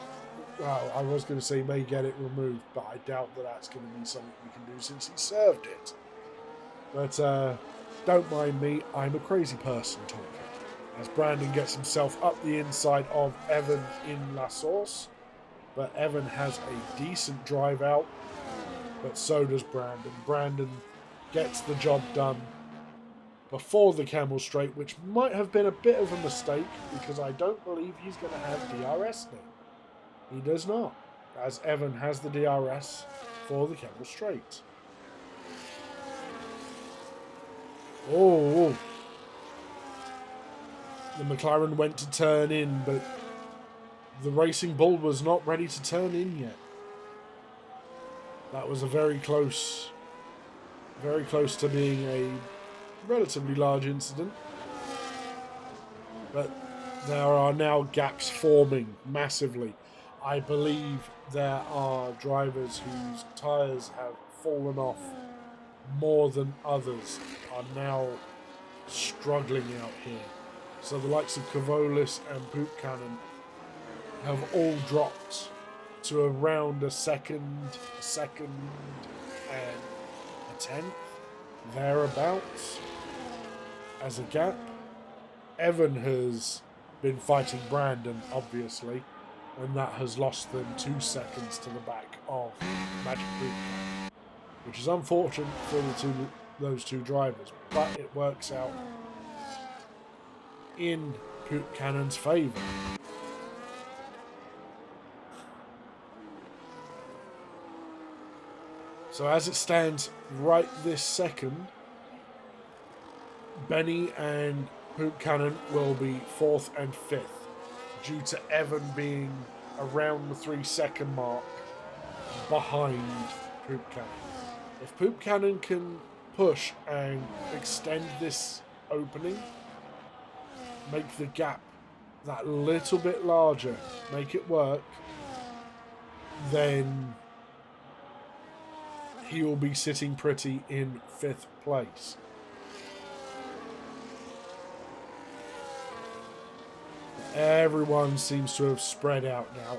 Well, I was going to say may get it removed, but I doubt that that's going to be something we can do since he served it. But don't mind me, I'm a crazy person talking. As Brandon gets himself up the inside of Evan in La Source. But Evan has a decent drive out, but so does Brandon. Brandon gets the job done before the Camel Straight, which might have been a bit of a mistake because I don't believe he's going to have DRS now. He does not, as Evan has the DRS for the Camel Straight. Oh, the McLaren went to turn in, but the Racing Bull was not ready to turn in yet. That was a very close to being a relatively large incident. But there are now gaps forming massively. I believe there are drivers whose tyres have fallen off more than others are now struggling out here. So the likes of Kavolis and Poop Cannon have all dropped to around a second and a tenth, thereabouts, as a gap. Evan has been fighting Brandon, obviously, and that has lost them 2 seconds to the back of Magic Poop Cannon, which is unfortunate for those two drivers, but it works out in Poop Cannon's favour. So as it stands right this second, Benny and Poop Cannon will be 4th and 5th, due to Evan being around the 3-second mark behind Poop Cannon. If Poop Cannon can push and extend this opening, make the gap that little bit larger, make it work, then he will be sitting pretty in 5th place. Everyone seems to have spread out now.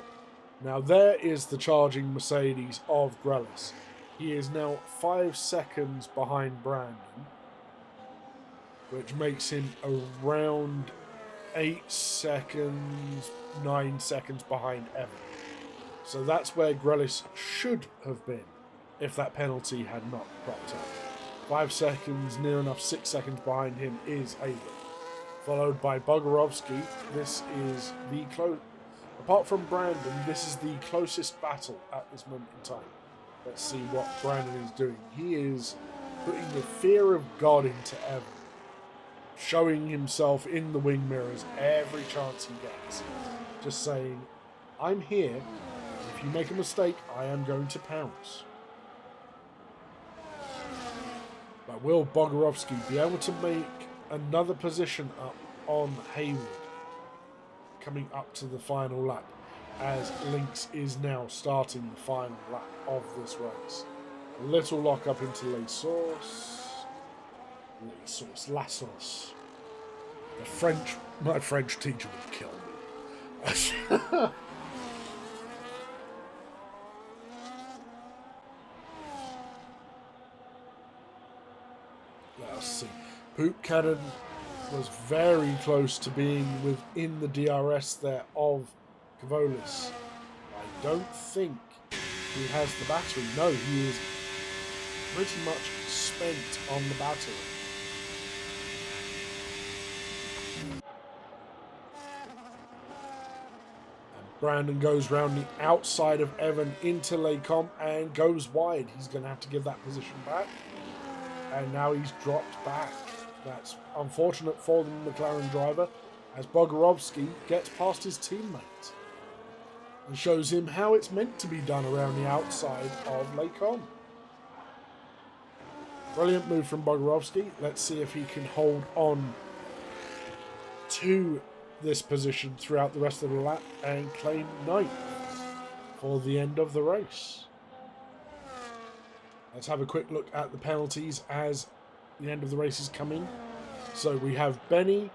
Now there is the charging Mercedes of Grelis. He is now 5 seconds behind Brandon, which makes him around 8 seconds, 9 seconds behind Evan. So that's where Grelis should have been if that penalty had not cropped up. 5 seconds, near enough 6 seconds behind him is Abel. Followed by Bogorovsky. This is the apart from Brandon, this is the closest battle at this moment in time. Let's see what Brandon is doing. He is putting the fear of God into Evan, showing himself in the wing mirrors every chance he gets. Just saying, I'm here. If you make a mistake, I am going to pounce. But will Bogorovsky be able to make another position up on Hayward coming up to the final lap, as Lynx is now starting the final lap of this race? A little lock up into La Source. La Source. My French teacher would kill me. Let's see. Poop Cannon was very close to being within the DRS there of Kavolis. I don't think he has the battery. No, he is pretty much spent on the battery. And Brandon goes round the outside of Evan into Lecom and goes wide. He's going to have to give that position back. And now he's dropped back. That's unfortunate for the McLaren driver, as Bogorovsky gets past his teammate. and shows him how it's meant to be done around the outside of Lake On. Brilliant move from Bogorovsky. Let's see if he can hold on to this position throughout the rest of the lap and claim ninth for the end of the race. Let's have a quick look at the penalties as the end of the race is coming. So we have Benny,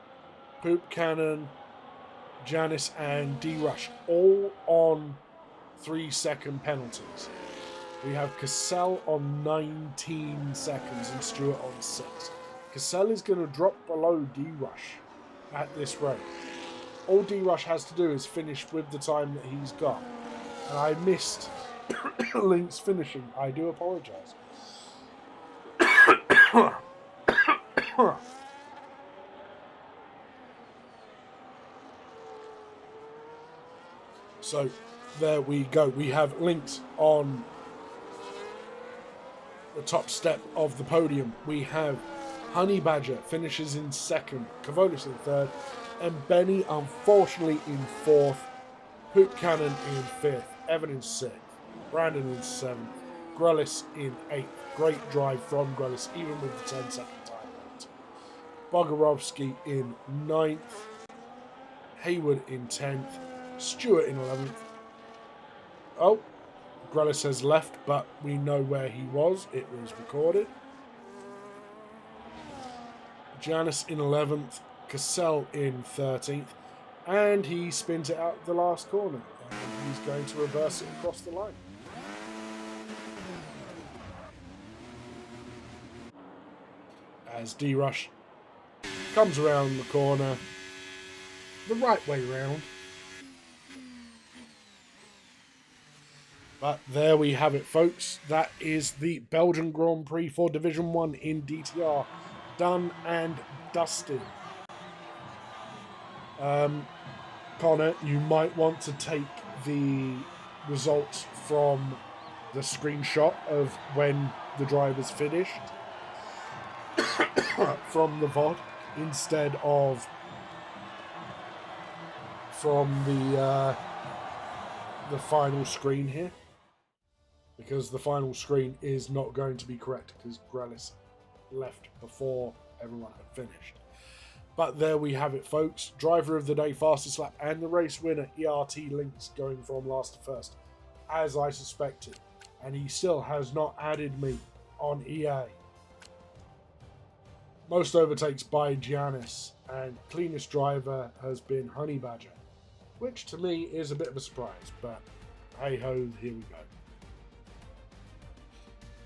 Poop Cannon, Janice and D-Rush all on 3-second penalties. We have Cassell on 19 seconds and Stewart on 6. Cassell is going to drop below D-Rush at this rate. All D-Rush has to do is finish with the time that he's got. And I missed Link's finishing. I do apologise. So there we go. We have Links on the top step of the podium. We have Honey Badger finishes in second, Kavolis in third, and Benny unfortunately in fourth, Poop Cannon in fifth, Evan in sixth, Brandon in seventh, Grellis in eighth. Great drive from Grellis, even with the 10-second time limit. Bogorovsky in ninth, Hayward in 10th, Stewart in 11th. Oh, Grellis has left, but we know where he was. It was recorded. Janice in 11th, Cassell in 13th, and he spins it out the last corner. And he's going to reverse it across the line. As D-Rush comes around the corner the right way round. But there we have it, folks. That is the Belgian Grand Prix for Division 1 in DTR. Done and dusted. Connor, you might want to take the results from the screenshot of when the drivers finished from the VOD instead of from the final screen here, because the final screen is not going to be correct because Grellis left before everyone had finished. But there we have it, folks. Driver of the day, fastest lap, and the race winner, ERT Links, going from last to first, as I suspected. And he still has not added me on EA. Most overtakes by Giannis, and cleanest driver has been Honey Badger, which to me is a bit of a surprise, but hey ho, here we go.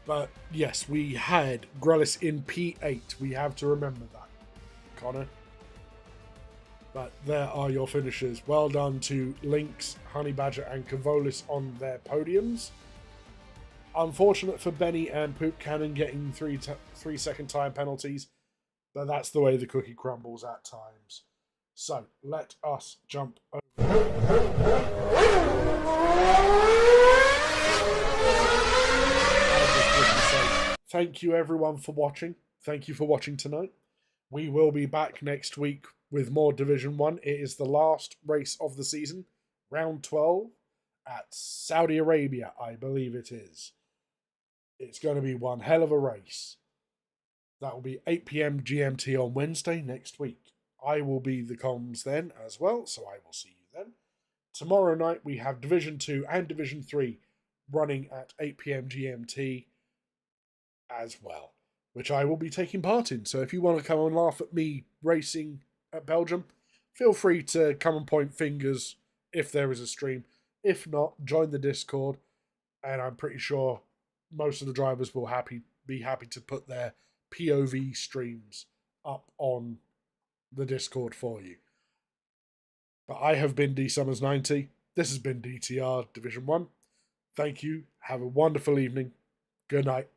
But yes, we had Grellis in P8. We have to remember that, Connor. But there are your finishers. Well done to Lynx, Honey Badger and Kavolis on their podiums. Unfortunate for Benny and Poop Cannon getting 3-second time penalties, but that's the way the cookie crumbles at times. So let us jump over. Thank you everyone for watching. Thank you for watching tonight. We will be back next week with more Division 1. It is the last race of the season, round 12 at Saudi Arabia, I believe it is. It's going to be one hell of a race. That will be 8 PM GMT on Wednesday next week. I will be the comms then as well, so I will see you then. Tomorrow night we have Division 2 and Division 3 running at 8 PM GMT as well, which I will be taking part in. So if you want to come and laugh at me racing at Belgium, feel free to come and point fingers if there is a stream. If not, join the Discord, and I'm pretty sure most of the drivers will be happy to put their POV streams up on the Discord for you. But I have been DSummers90. This has been DTR Division 1. Thank you. Have a wonderful evening. Good night.